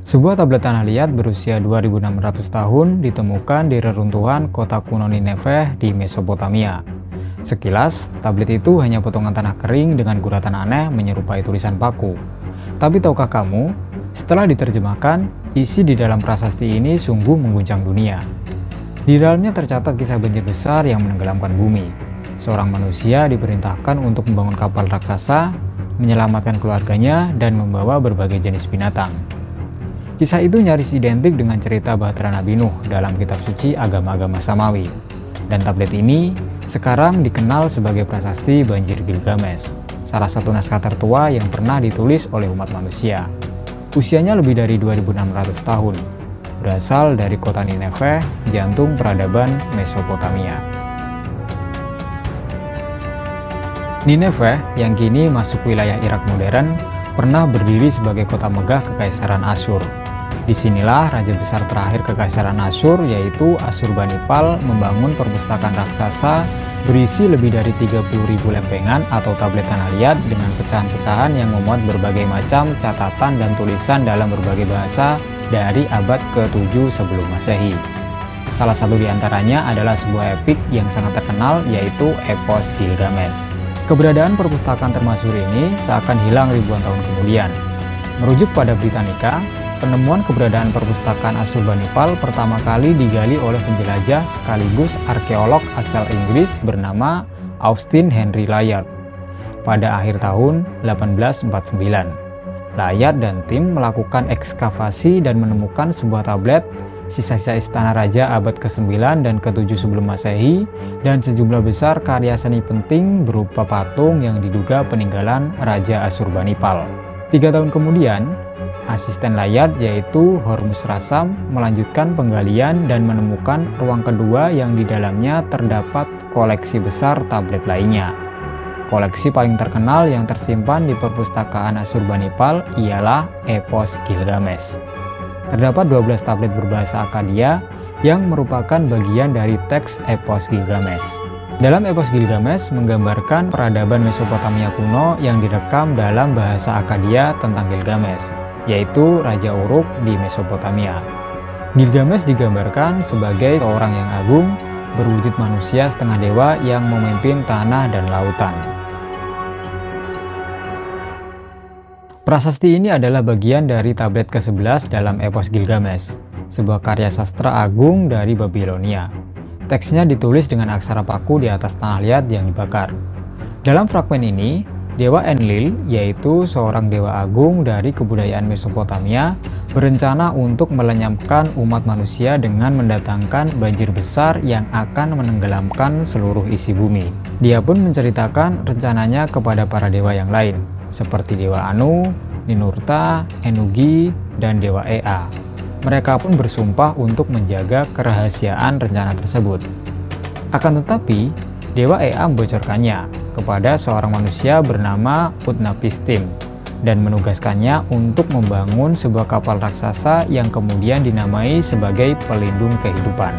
Sebuah tablet tanah liat berusia 2.600 tahun ditemukan di reruntuhan kota kuno Nineveh di Mesopotamia. Sekilas, tablet itu hanya potongan tanah kering dengan guratan aneh menyerupai tulisan paku. Tapi tahukah kamu, setelah diterjemahkan, isi di dalam prasasti ini sungguh mengguncang dunia. Di dalamnya tercatat kisah banjir besar yang menenggelamkan bumi. Seorang manusia diperintahkan untuk membangun kapal raksasa, menyelamatkan keluarganya, dan membawa berbagai jenis binatang. Kisah itu nyaris identik dengan cerita Bahtera Nabi Nuh dalam kitab suci agama-agama Samawi. Dan tablet ini sekarang dikenal sebagai prasasti banjir Gilgamesh, salah satu naskah tertua yang pernah ditulis oleh umat manusia. Usianya lebih dari 2.600 tahun, berasal dari kota Nineveh, jantung peradaban Mesopotamia. Nineveh yang kini masuk wilayah Irak modern pernah berdiri sebagai kota megah Kekaisaran Asyur. Disinilah raja besar terakhir Kekaisaran Asyur, yaitu Asurbanipal, membangun perpustakaan raksasa berisi lebih dari 30.000 lempengan atau tablet tanah liat dengan pecahan-pecahan yang memuat berbagai macam catatan dan tulisan dalam berbagai bahasa dari abad ke-7 sebelum Masehi. Salah satu di antaranya adalah sebuah epik yang sangat terkenal, yaitu epos Gilgamesh. Keberadaan perpustakaan termasyhur ini seakan hilang ribuan tahun kemudian. Merujuk pada Britannica, penemuan keberadaan perpustakaan Asurbanipal pertama kali digali oleh penjelajah sekaligus arkeolog asal Inggris bernama Austin Henry Layard pada akhir tahun 1849. Layard dan tim melakukan ekskavasi dan menemukan sebuah tablet, sisa-sisa istana raja abad ke-9 dan ke-7 sebelum Masehi, dan sejumlah besar karya seni penting berupa patung yang diduga peninggalan Raja Asurbanipal. 3 tahun kemudian, asisten Layard yaitu Hormuz Rasam melanjutkan penggalian dan menemukan ruang kedua yang di dalamnya terdapat koleksi besar tablet lainnya. Koleksi paling terkenal yang tersimpan di perpustakaan Asurbanipal ialah epos Gilgamesh. Terdapat 12 tablet berbahasa Akkadia yang merupakan bagian dari teks epos Gilgamesh. Dalam epos Gilgamesh menggambarkan peradaban Mesopotamia kuno yang direkam dalam bahasa Akkadia tentang Gilgamesh, yaitu Raja Uruk di Mesopotamia. Gilgamesh digambarkan sebagai seorang yang agung, berwujud manusia setengah dewa yang memimpin tanah dan lautan. Prasasti ini adalah bagian dari tablet ke-11 dalam epos Gilgamesh, sebuah karya sastra agung dari Babilonia. Teksnya ditulis dengan aksara paku di atas tanah liat yang dibakar. Dalam fragmen ini, Dewa Enlil, yaitu seorang dewa agung dari kebudayaan Mesopotamia, berencana untuk melenyapkan umat manusia dengan mendatangkan banjir besar yang akan menenggelamkan seluruh isi bumi. Dia pun menceritakan rencananya kepada para dewa yang lain, seperti Dewa Anu, Ninurta, Ennugi, dan Dewa Ea. Mereka pun bersumpah untuk menjaga kerahasiaan rencana tersebut. Akan tetapi, Dewa Ea membocorkannya kepada seorang manusia bernama Utnapishtim dan menugaskannya untuk membangun sebuah kapal raksasa yang kemudian dinamai sebagai pelindung kehidupan.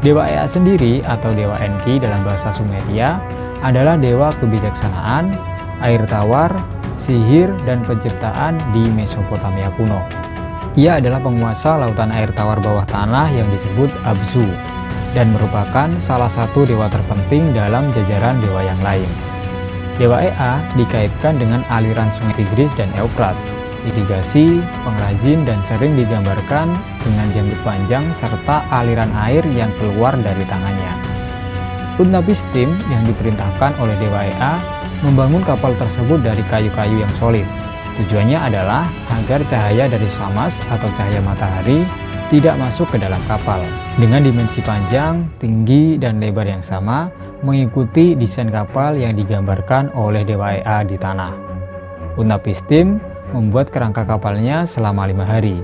Dewa Ea sendiri atau Dewa Enki dalam bahasa Sumeria adalah dewa kebijaksanaan, air tawar, sihir, dan penciptaan di Mesopotamia kuno. Ia adalah penguasa lautan air tawar bawah tanah yang disebut Abzu dan merupakan salah satu dewa terpenting dalam jajaran dewa yang lain. Dewa Ea dikaitkan dengan aliran sungai Tigris dan Eufrat, irigasi, pengrajin, dan sering digambarkan dengan janggut panjang serta aliran air yang keluar dari tangannya. Utnapishtim yang diperintahkan oleh Dewa Ea membangun kapal tersebut dari kayu-kayu yang solid. Tujuannya adalah agar cahaya dari Samas atau cahaya matahari tidak masuk ke dalam kapal. Dengan dimensi panjang, tinggi, dan lebar yang sama, mengikuti desain kapal yang digambarkan oleh Dewa Ea di tanah. Utnapishtim membuat kerangka kapalnya selama 5 hari.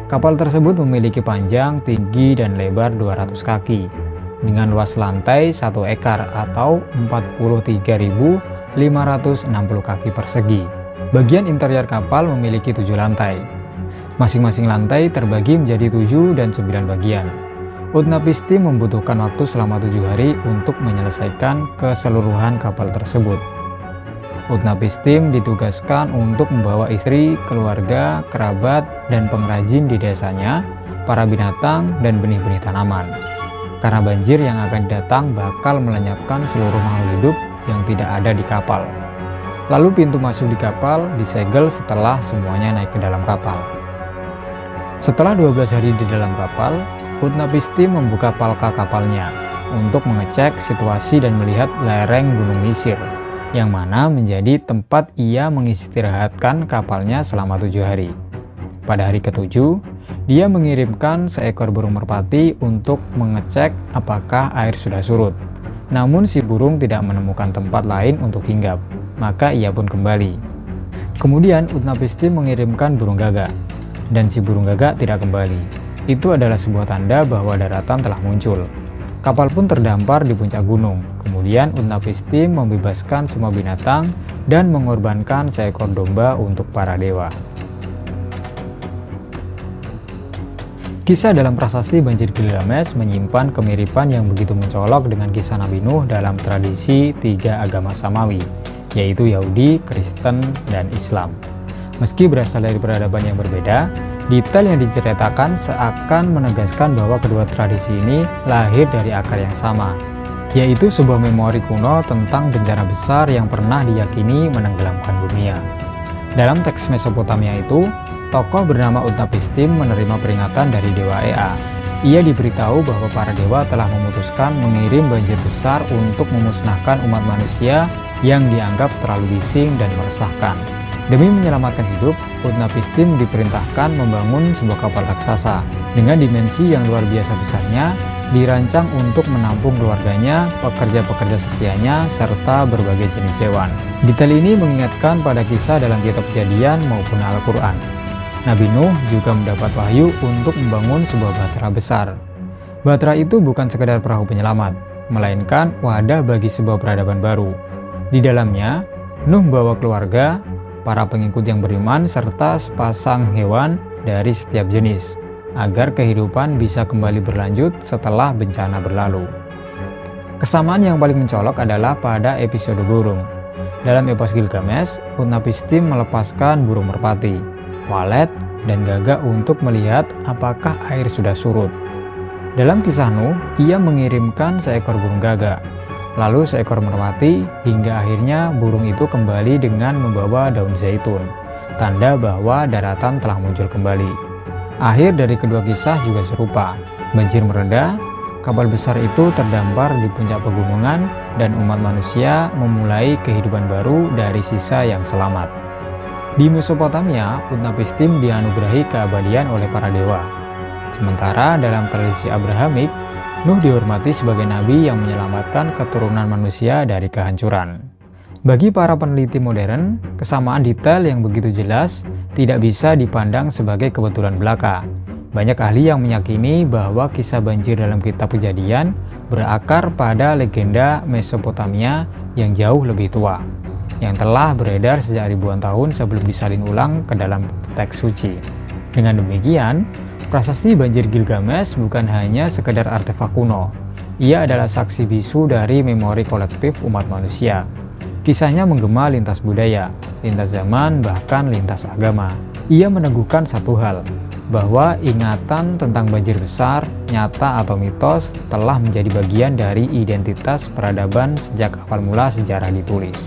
Kapal tersebut memiliki panjang, tinggi, dan lebar 200 kaki, dengan luas lantai 1 ekar atau 43.560 kaki persegi. Bagian interior kapal memiliki 7 lantai. Masing-masing lantai terbagi menjadi 7 dan 9 bagian. Utnapishtim membutuhkan waktu selama 7 hari untuk menyelesaikan keseluruhan kapal tersebut. Utnapishtim ditugaskan untuk membawa istri, keluarga, kerabat, dan pengrajin di desanya, para binatang, dan benih-benih tanaman. Karena banjir yang akan datang bakal melenyapkan seluruh makhluk hidup yang tidak ada di kapal. Lalu pintu masuk di kapal disegel setelah semuanya naik ke dalam kapal. Setelah 12 hari di dalam kapal, Utnapishtim membuka palka kapalnya untuk mengecek situasi dan melihat lereng Gunung Nisir, yang mana menjadi tempat ia mengistirahatkan kapalnya selama 7 hari. Pada hari ke-7, dia mengirimkan seekor burung merpati untuk mengecek apakah air sudah surut. Namun si burung tidak menemukan tempat lain untuk hinggap, maka ia pun kembali. Kemudian Utnapishtim mengirimkan burung gagak, dan si burung gagak tidak kembali. Itu adalah sebuah tanda bahwa daratan telah muncul. Kapal pun terdampar di puncak gunung. Kemudian Utnapishtim membebaskan semua binatang dan mengorbankan seekor domba untuk para dewa. Kisah dalam prasasti Banjir Gilgamesh menyimpan kemiripan yang begitu mencolok dengan kisah Nabi Nuh dalam tradisi 3 agama samawi, yaitu Yahudi, Kristen, dan Islam. Meski berasal dari peradaban yang berbeda, detail yang diceritakan seakan menegaskan bahwa kedua tradisi ini lahir dari akar yang sama, yaitu sebuah memori kuno tentang bencana besar yang pernah diyakini menenggelamkan dunia. Dalam teks Mesopotamia itu, tokoh bernama Utnapishtim menerima peringatan dari Dewa Ea. Ia diberitahu bahwa para dewa telah memutuskan mengirim banjir besar untuk memusnahkan umat manusia yang dianggap terlalu bising dan meresahkan. Demi menyelamatkan hidup, Utnapishtim diperintahkan membangun sebuah kapal raksasa dengan dimensi yang luar biasa besarnya, dirancang untuk menampung keluarganya, pekerja-pekerja setianya, serta berbagai jenis hewan. Detail ini mengingatkan pada kisah dalam kitab Kejadian maupun Al-Quran. Nabi Nuh juga mendapat wahyu untuk membangun sebuah bahtera besar. Bahtera itu bukan sekedar perahu penyelamat, melainkan wadah bagi sebuah peradaban baru. Di dalamnya, Nuh membawa keluarga, para pengikut yang beriman, serta sepasang hewan dari setiap jenis, agar kehidupan bisa kembali berlanjut setelah bencana berlalu. Kesamaan yang paling mencolok adalah pada episode burung. Dalam epos Gilgamesh, Utnapishtim melepaskan burung merpati, walet, dan gagak untuk melihat apakah air sudah surut. Dalam kisah Nuh, ia mengirimkan seekor burung gagak, lalu seekor merpati, hingga akhirnya burung itu kembali dengan membawa daun zaitun, tanda bahwa daratan telah muncul kembali. Akhir dari kedua kisah juga serupa. Banjir mereda, kapal besar itu terdampar di puncak pegunungan, dan umat manusia memulai kehidupan baru dari sisa yang selamat. Di Mesopotamia, Utnapishtim dianugerahi keabadian oleh para dewa. Sementara dalam tradisi Abrahamik, Nuh dihormati sebagai nabi yang menyelamatkan keturunan manusia dari kehancuran. Bagi para peneliti modern, kesamaan detail yang begitu jelas tidak bisa dipandang sebagai kebetulan belaka. Banyak ahli yang meyakini bahwa kisah banjir dalam kitab Kejadian berakar pada legenda Mesopotamia yang jauh lebih tua, yang telah beredar sejak ribuan tahun sebelum disalin ulang ke dalam teks suci. Dengan demikian, prasasti Banjir Gilgamesh bukan hanya sekedar artefak kuno. Ia adalah saksi bisu dari memori kolektif umat manusia. Kisahnya menggema lintas budaya, lintas zaman, bahkan lintas agama. Ia meneguhkan satu hal, bahwa ingatan tentang banjir besar, nyata atau mitos, telah menjadi bagian dari identitas peradaban sejak awal mula sejarah ditulis.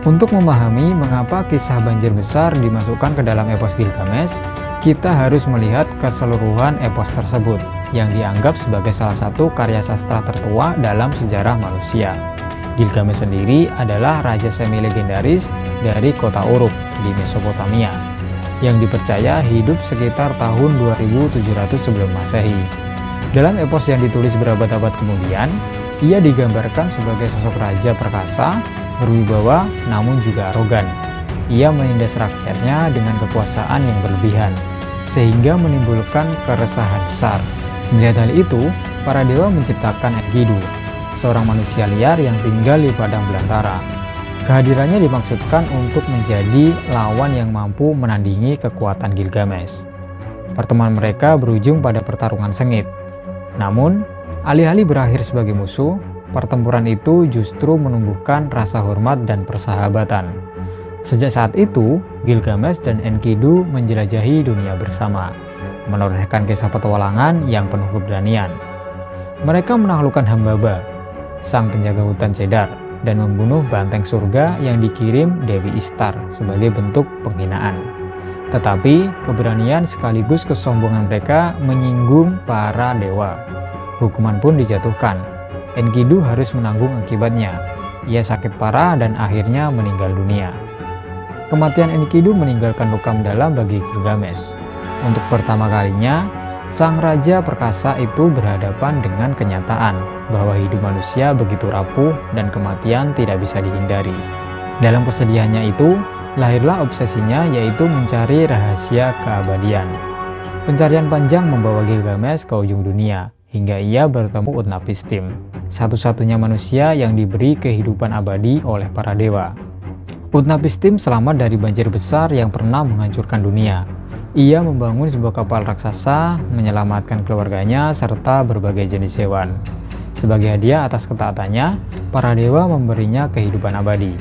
Untuk memahami mengapa kisah banjir besar dimasukkan ke dalam epos Gilgamesh, kita harus melihat keseluruhan epos tersebut, yang dianggap sebagai salah satu karya sastra tertua dalam sejarah manusia. Gilgamesh sendiri adalah raja semi-legendaris dari kota Uruk di Mesopotamia, yang dipercaya hidup sekitar tahun 2700 sebelum Masehi. Dalam epos yang ditulis berabad-abad kemudian, ia digambarkan sebagai sosok raja perkasa, berwibawa, namun juga arogan. Ia menindas rakyatnya dengan kekuasaan yang berlebihan, sehingga menimbulkan keresahan besar. Melihat hal itu, para dewa menciptakan Enkidu, seorang manusia liar yang tinggal di padang belantara. Kehadirannya dimaksudkan untuk menjadi lawan yang mampu menandingi kekuatan Gilgamesh. Pertemuan mereka berujung pada pertarungan sengit. Namun, alih-alih berakhir sebagai musuh, pertempuran itu justru menumbuhkan rasa hormat dan persahabatan. Sejak saat itu, Gilgamesh dan Enkidu menjelajahi dunia bersama, menorehkan kisah petualangan yang penuh keberanian. Mereka menaklukkan Hambaba, sang penjaga hutan cedar, dan membunuh banteng surga yang dikirim Dewi Ishtar sebagai bentuk penghinaan. Tetapi keberanian sekaligus kesombongan mereka menyinggung para dewa. Hukuman pun dijatuhkan. Enkidu harus menanggung akibatnya. Ia sakit parah dan akhirnya meninggal dunia. Kematian Enkidu meninggalkan luka mendalam bagi Gilgamesh. Untuk pertama kalinya, sang raja perkasa itu berhadapan dengan kenyataan bahwa hidup manusia begitu rapuh dan kematian tidak bisa dihindari. Dalam kesedihannya itu, lahirlah obsesinya, yaitu mencari rahasia keabadian. Pencarian panjang membawa Gilgamesh ke ujung dunia, hingga ia bertemu Utnapishtim, satu-satunya manusia yang diberi kehidupan abadi oleh para dewa. Utnapishtim selamat dari banjir besar yang pernah menghancurkan dunia. Ia membangun sebuah kapal raksasa, menyelamatkan keluarganya, serta berbagai jenis hewan. Sebagai hadiah atas ketaatannya, para dewa memberinya kehidupan abadi.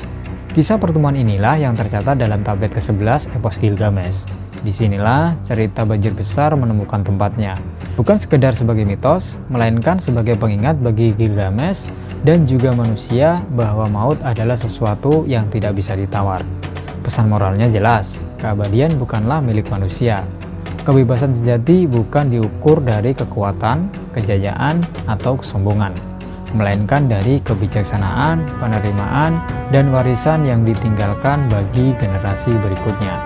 Kisah pertemuan inilah yang tercatat dalam tablet ke-11 epos Gilgamesh. Disinilah cerita banjir besar menemukan tempatnya. Bukan sekedar sebagai mitos, melainkan sebagai pengingat bagi Gilgamesh dan juga manusia bahwa maut adalah sesuatu yang tidak bisa ditawar. Pesan moralnya jelas, keabadian bukanlah milik manusia. Kebebasan sejati bukan diukur dari kekuatan, kejayaan, atau kesombongan, melainkan dari kebijaksanaan, penerimaan, dan warisan yang ditinggalkan bagi generasi berikutnya.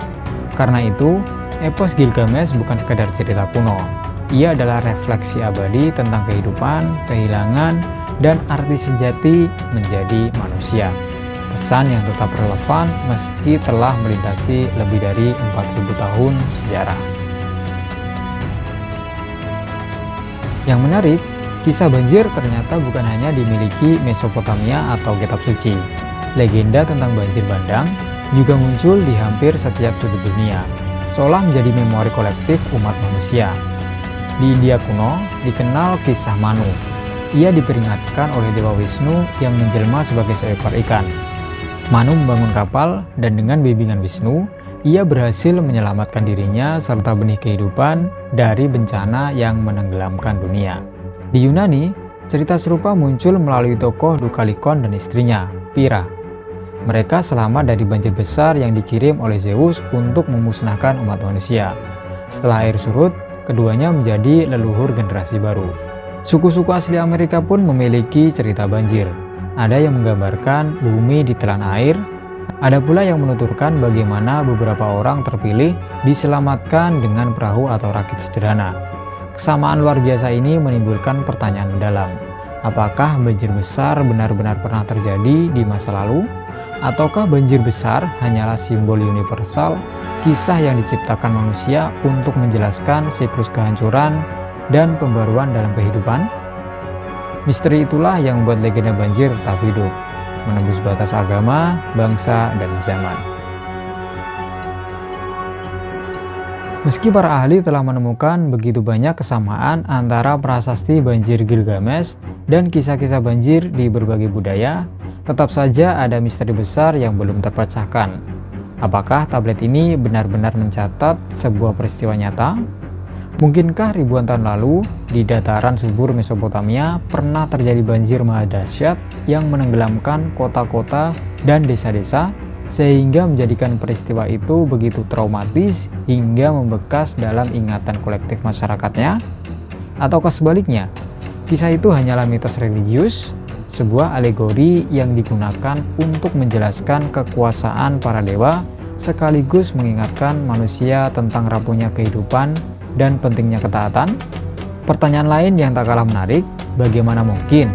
Karena itu, epos Gilgamesh bukan sekadar cerita kuno. Ia adalah refleksi abadi tentang kehidupan, kehilangan, dan arti sejati menjadi manusia. Pesan yang tetap relevan meski telah melintasi lebih dari 4000 tahun sejarah. Yang menarik, kisah banjir ternyata bukan hanya dimiliki Mesopotamia atau kitab suci. Legenda tentang banjir bandang juga muncul di hampir setiap sudut dunia, seolah menjadi memori kolektif umat manusia. Di India kuno, dikenal kisah Manu. Ia diperingatkan oleh Dewa Wisnu yang menjelma sebagai seekor ikan. Manu membangun kapal, dan dengan bimbingan Wisnu, ia berhasil menyelamatkan dirinya serta benih kehidupan dari bencana yang menenggelamkan dunia. Di Yunani, cerita serupa muncul melalui tokoh Dukalikon dan istrinya, Pyrrha. Mereka selamat dari banjir besar yang dikirim oleh Zeus untuk memusnahkan umat manusia. Setelah air surut, keduanya menjadi leluhur generasi baru. Suku-suku asli Amerika pun memiliki cerita banjir. Ada yang menggambarkan bumi ditelan air, ada pula yang menuturkan bagaimana beberapa orang terpilih diselamatkan dengan perahu atau rakit sederhana. Kesamaan luar biasa ini menimbulkan pertanyaan mendalam. Apakah banjir besar benar-benar pernah terjadi di masa lalu? Ataukah banjir besar hanyalah simbol universal, kisah yang diciptakan manusia untuk menjelaskan siklus kehancuran dan pembaruan dalam kehidupan? Misteri itulah yang membuat legenda banjir tetap hidup, menembus batas agama, bangsa, dan zaman. Meski para ahli telah menemukan begitu banyak kesamaan antara prasasti banjir Gilgamesh dan kisah-kisah banjir di berbagai budaya, tetap saja ada misteri besar yang belum terpecahkan. Apakah tablet ini benar-benar mencatat sebuah peristiwa nyata? Mungkinkah ribuan tahun lalu, di dataran subur Mesopotamia pernah terjadi banjir mahadahsyat yang menenggelamkan kota-kota dan desa-desa, sehingga menjadikan peristiwa itu begitu traumatis hingga membekas dalam ingatan kolektif masyarakatnya? Ataukah sebaliknya, kisah itu hanyalah mitos religius, sebuah alegori yang digunakan untuk menjelaskan kekuasaan para dewa, sekaligus mengingatkan manusia tentang rapuhnya kehidupan dan pentingnya ketaatan? Pertanyaan lain yang tak kalah menarik, bagaimana mungkin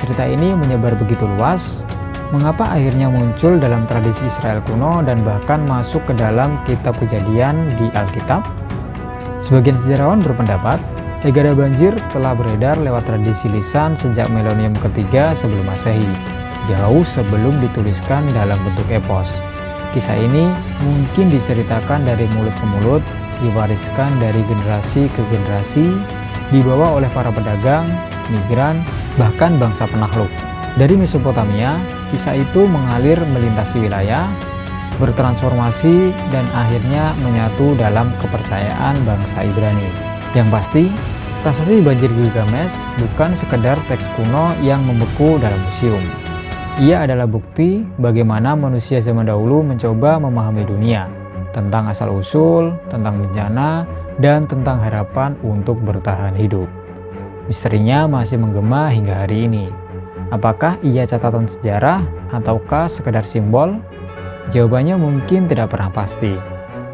cerita ini menyebar begitu luas? Mengapa akhirnya muncul dalam tradisi Israel kuno dan bahkan masuk ke dalam kitab Kejadian di Alkitab? Sebagian sejarawan berpendapat, legenda banjir telah beredar lewat tradisi lisan sejak milenium ketiga sebelum Masehi, jauh sebelum dituliskan dalam bentuk epos. Kisah ini mungkin diceritakan dari mulut ke mulut, diwariskan dari generasi ke generasi, dibawa oleh para pedagang, migran, bahkan bangsa penakluk. Dari Mesopotamia, kisah itu mengalir melintasi wilayah, bertransformasi, dan akhirnya menyatu dalam kepercayaan bangsa Ibrani. Yang pasti, prasasti Banjir Gilgamesh bukan sekedar teks kuno yang membeku dalam museum. Ia adalah bukti bagaimana manusia zaman dahulu mencoba memahami dunia, tentang asal-usul, tentang bencana, dan tentang harapan untuk bertahan hidup. Misterinya masih menggema hingga hari ini. Apakah ia catatan sejarah ataukah sekedar simbol? Jawabannya mungkin tidak pernah pasti.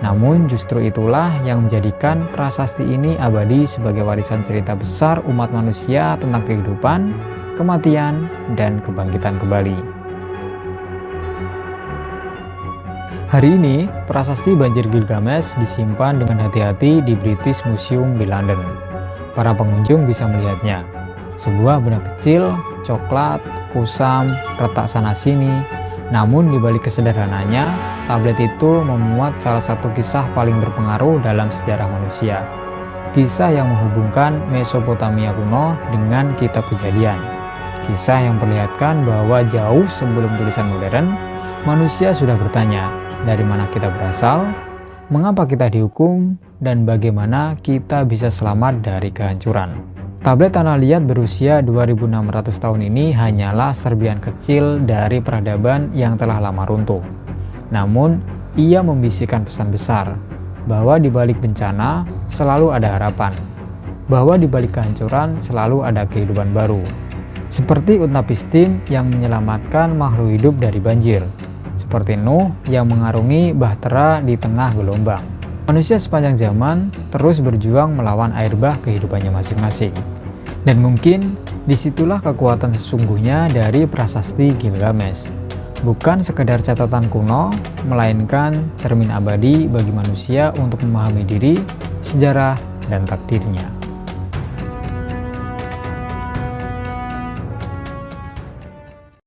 Namun justru itulah yang menjadikan prasasti ini abadi sebagai warisan cerita besar umat manusia tentang kehidupan, kematian, dan kebangkitan kembali. Hari ini, prasasti Banjir Gilgamesh disimpan dengan hati-hati di British Museum di London. Para pengunjung bisa melihatnya. Sebuah benda kecil, coklat, kusam, retak sana-sini. Namun di balik kesederhananya, tablet itu memuat salah satu kisah paling berpengaruh dalam sejarah manusia. Kisah yang menghubungkan Mesopotamia kuno dengan kitab Kejadian. Kisah yang memperlihatkan bahwa jauh sebelum tulisan modern, manusia sudah bertanya, dari mana kita berasal, mengapa kita dihukum, dan bagaimana kita bisa selamat dari kehancuran. Tablet tanah liat berusia 2600 tahun ini hanyalah serpihan kecil dari peradaban yang telah lama runtuh. Namun, ia membisikkan pesan besar, bahwa di balik bencana selalu ada harapan, bahwa di balik kehancuran selalu ada kehidupan baru. Seperti Utnapishtim yang menyelamatkan makhluk hidup dari banjir, seperti Nuh yang mengarungi bahtera di tengah gelombang. Manusia sepanjang zaman terus berjuang melawan air bah kehidupannya masing-masing. Dan mungkin disitulah kekuatan sesungguhnya dari prasasti Gilgamesh. Bukan sekedar catatan kuno, melainkan cermin abadi bagi manusia untuk memahami diri, sejarah, dan takdirnya.